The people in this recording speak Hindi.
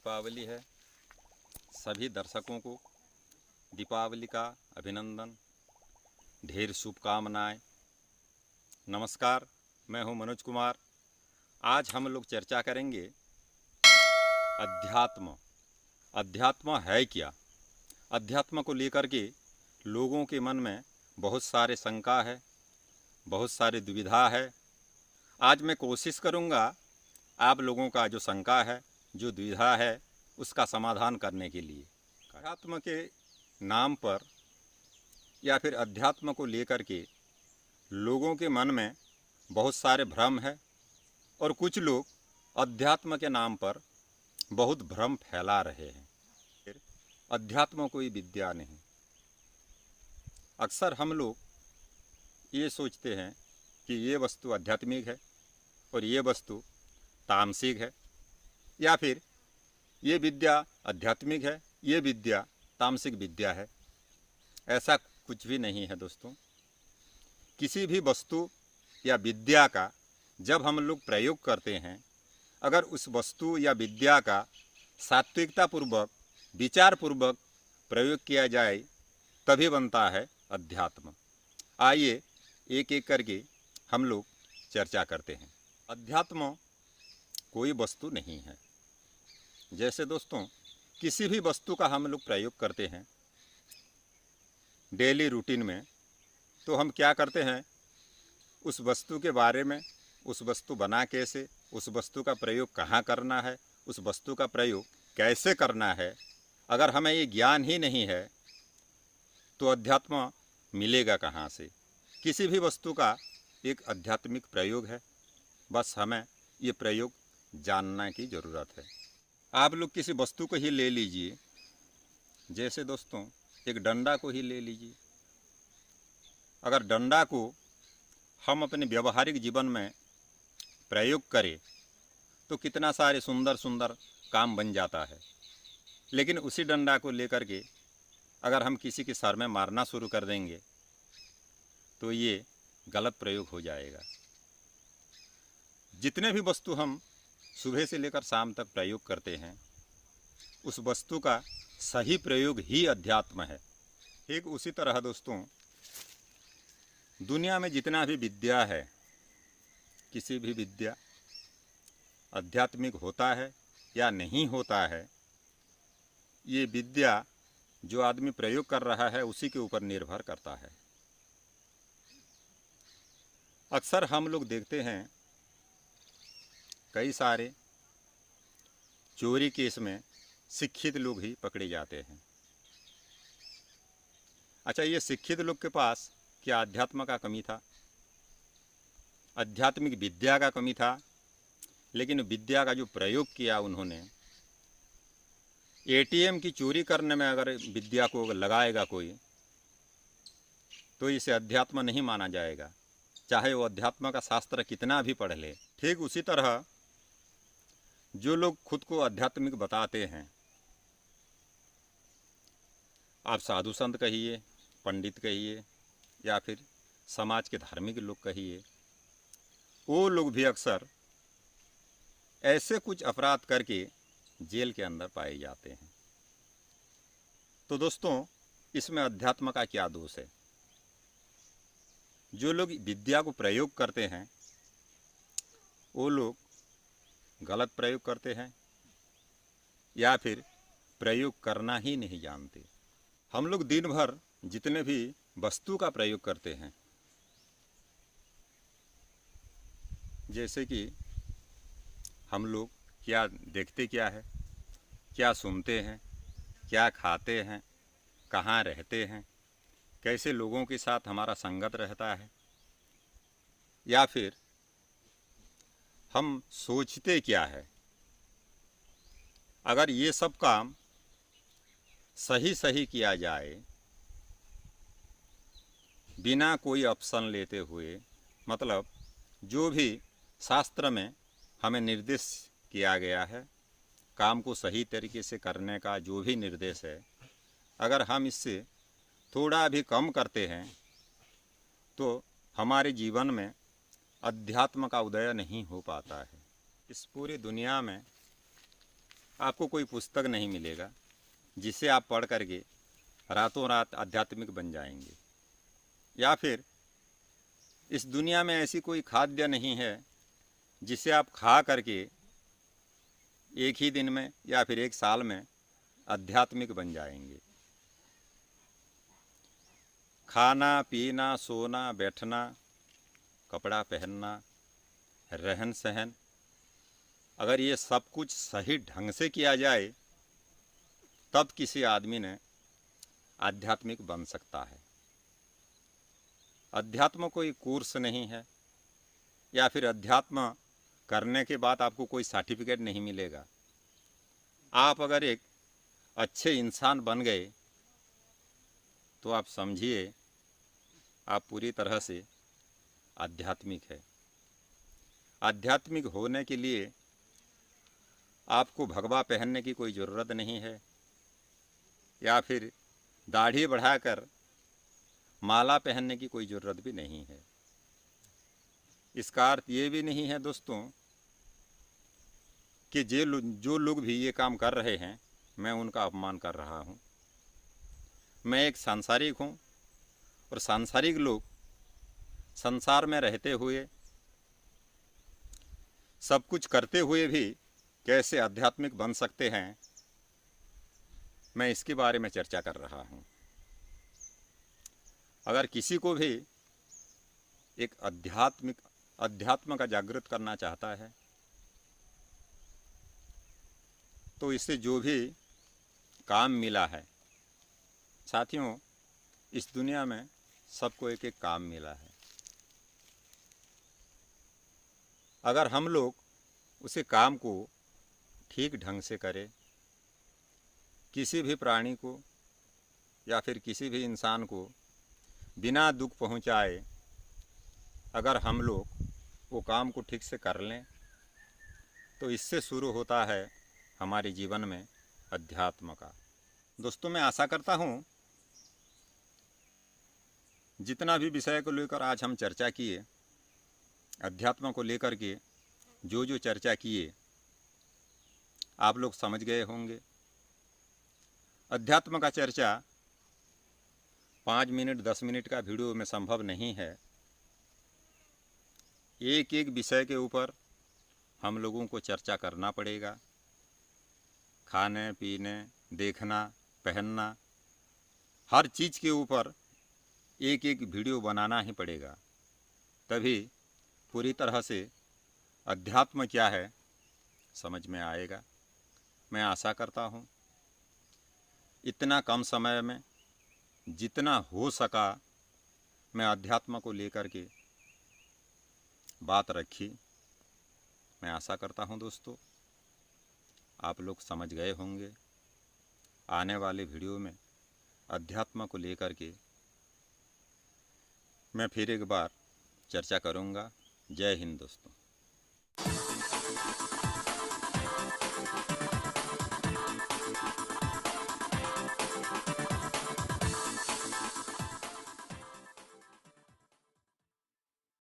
दीपावली है। सभी दर्शकों को दीपावली का अभिनंदन, ढेर शुभकामनाएं। नमस्कार, मैं हूं मनोज कुमार। आज हम लोग चर्चा करेंगे अध्यात्म। अध्यात्म है क्या? अध्यात्म को लेकर के लोगों के मन में बहुत सारे शंका है, बहुत सारी दुविधा है। आज मैं कोशिश करूंगा आप लोगों का जो शंका है, जो दुविधा है, उसका समाधान करने के लिए। अध्यात्म के नाम पर या फिर अध्यात्म को लेकर के लोगों के मन में बहुत सारे भ्रम है और कुछ लोग अध्यात्म के नाम पर बहुत भ्रम फैला रहे हैं। अध्यात्म कोई विद्या नहीं। अक्सर हम लोग ये सोचते हैं कि ये वस्तु आध्यात्मिक है और ये वस्तु तामसिक है, या फिर ये विद्या आध्यात्मिक है, ये विद्या तामसिक विद्या है। ऐसा कुछ भी नहीं है दोस्तों। किसी भी वस्तु या विद्या का जब हम लोग प्रयोग करते हैं, अगर उस वस्तु या विद्या का सात्विकतापूर्वक, विचारपूर्वक प्रयोग किया जाए तभी बनता है अध्यात्म। आइए एक एक करके हम लोग चर्चा करते हैं। अध्यात्म कोई वस्तु नहीं है। जैसे दोस्तों, किसी भी वस्तु का हम लोग प्रयोग करते हैं डेली रूटीन में, तो हम क्या करते हैं, उस वस्तु के बारे में, उस वस्तु बना कैसे, उस वस्तु का प्रयोग कहाँ करना है, उस वस्तु का प्रयोग कैसे करना है, अगर हमें ये ज्ञान ही नहीं है तो अध्यात्म मिलेगा कहाँ से? किसी भी वस्तु का एक आध्यात्मिक प्रयोग है, बस हमें ये प्रयोग जानना की ज़रूरत है। आप लोग किसी वस्तु को ही ले लीजिए, जैसे दोस्तों एक डंडा को ही ले लीजिए। अगर डंडा को हम अपने व्यवहारिक जीवन में प्रयोग करें तो कितना सारे सुंदर सुंदर काम बन जाता है। लेकिन उसी डंडा को लेकर के अगर हम किसी के सर में मारना शुरू कर देंगे तो ये गलत प्रयोग हो जाएगा। जितने भी वस्तु हम सुबह से लेकर शाम तक प्रयोग करते हैं, उस वस्तु का सही प्रयोग ही अध्यात्म है। ठीक उसी तरह दोस्तों, दुनिया में जितना भी विद्या है, किसी भी विद्या आध्यात्मिक होता है या नहीं होता है, ये विद्या जो आदमी प्रयोग कर रहा है उसी के ऊपर निर्भर करता है। अक्सर हम लोग देखते हैं कई सारे चोरी केस में शिक्षित लोग ही पकड़े जाते हैं। अच्छा, ये शिक्षित लोग के पास क्या अध्यात्म का कमी था? आध्यात्मिक विद्या का कमी था, लेकिन विद्या का जो प्रयोग किया उन्होंने, एटीएम की चोरी करने में अगर विद्या को लगाएगा कोई तो इसे अध्यात्म नहीं माना जाएगा, चाहे वो अध्यात्म का शास्त्र कितना भी पढ़ ले। ठीक उसी तरह जो लोग खुद को आध्यात्मिक बताते हैं, आप साधु संत कहिए, पंडित कहिए, या फिर समाज के धार्मिक लोग कहिए, वो लोग भी अक्सर ऐसे कुछ अपराध करके जेल के अंदर पाए जाते हैं। तो दोस्तों, इसमें अध्यात्म का क्या दोष है? जो लोग विद्या को प्रयोग करते हैं वो लोग गलत प्रयोग करते हैं या फिर प्रयोग करना ही नहीं जानते। हम लोग दिन भर जितने भी वस्तु का प्रयोग करते हैं, जैसे कि हम लोग क्या देखते क्या है, क्या सुनते हैं, क्या खाते हैं, कहाँ रहते हैं, कैसे लोगों के साथ हमारा संगत रहता है, या फिर हम सोचते क्या है, अगर ये सब काम सही सही किया जाए, बिना कोई ऑप्शन लेते हुए, मतलब जो भी शास्त्र में हमें निर्देश किया गया है, काम को सही तरीके से करने का जो भी निर्देश है, अगर हम इससे थोड़ा भी कम करते हैं तो हमारे जीवन में अध्यात्म का उदय नहीं हो पाता है। इस पूरी दुनिया में आपको कोई पुस्तक नहीं मिलेगा जिसे आप पढ़ करके रातों रात आध्यात्मिक बन जाएंगे, या फिर इस दुनिया में ऐसी कोई खाद्य नहीं है जिसे आप खा करके एक ही दिन में या फिर एक साल में आध्यात्मिक बन जाएंगे। खाना पीना, सोना बैठना, कपड़ा पहनना, रहन सहन, अगर ये सब कुछ सही ढंग से किया जाए तब किसी आदमी ने आध्यात्मिक बन सकता है। अध्यात्म कोई कोर्स नहीं है, या फिर अध्यात्म करने के बाद आपको कोई सर्टिफिकेट नहीं मिलेगा। आप अगर एक अच्छे इंसान बन गए तो आप समझिए आप पूरी तरह से आध्यात्मिक है। आध्यात्मिक होने के लिए आपको भगवा पहनने की कोई ज़रूरत नहीं है, या फिर दाढ़ी बढ़ाकर माला पहनने की कोई ज़रूरत भी नहीं है। इसका अर्थ ये भी नहीं है दोस्तों कि जो लोग भी ये काम कर रहे हैं मैं उनका अपमान कर रहा हूँ। मैं एक सांसारिक हूँ, और सांसारिक लोग संसार में रहते हुए सब कुछ करते हुए भी कैसे आध्यात्मिक बन सकते हैं, मैं इसके बारे में चर्चा कर रहा हूँ। अगर किसी को भी एक अध्यात्म का जागृत करना चाहता है तो इससे जो भी काम मिला है, साथियों इस दुनिया में सबको एक एक काम मिला है। अगर हम लोग उसे काम को ठीक ढंग से करें, किसी भी प्राणी को या फिर किसी भी इंसान को बिना दुख पहुंचाए अगर हम लोग वो काम को ठीक से कर लें तो इससे शुरू होता है हमारे जीवन में अध्यात्म का। दोस्तों मैं आशा करता हूँ जितना भी विषय को लेकर आज हम चर्चा किए, अध्यात्म को लेकर के जो चर्चा किए आप लोग समझ गए होंगे। अध्यात्म का चर्चा 5 मिनट 10 मिनट का वीडियो में संभव नहीं है। एक एक विषय के ऊपर हम लोगों को चर्चा करना पड़ेगा। खाने पीने, देखना, पहनना, हर चीज़ के ऊपर एक एक वीडियो बनाना ही पड़ेगा, तभी पूरी तरह से अध्यात्म क्या है समझ में आएगा। मैं आशा करता हूँ इतना कम समय में जितना हो सका मैं अध्यात्म को लेकर के बात रखी। मैं आशा करता हूँ दोस्तों आप लोग समझ गए होंगे। आने वाले वीडियो में अध्यात्म को लेकर के मैं फिर एक बार चर्चा करूँगा। जय हिंद दोस्तों।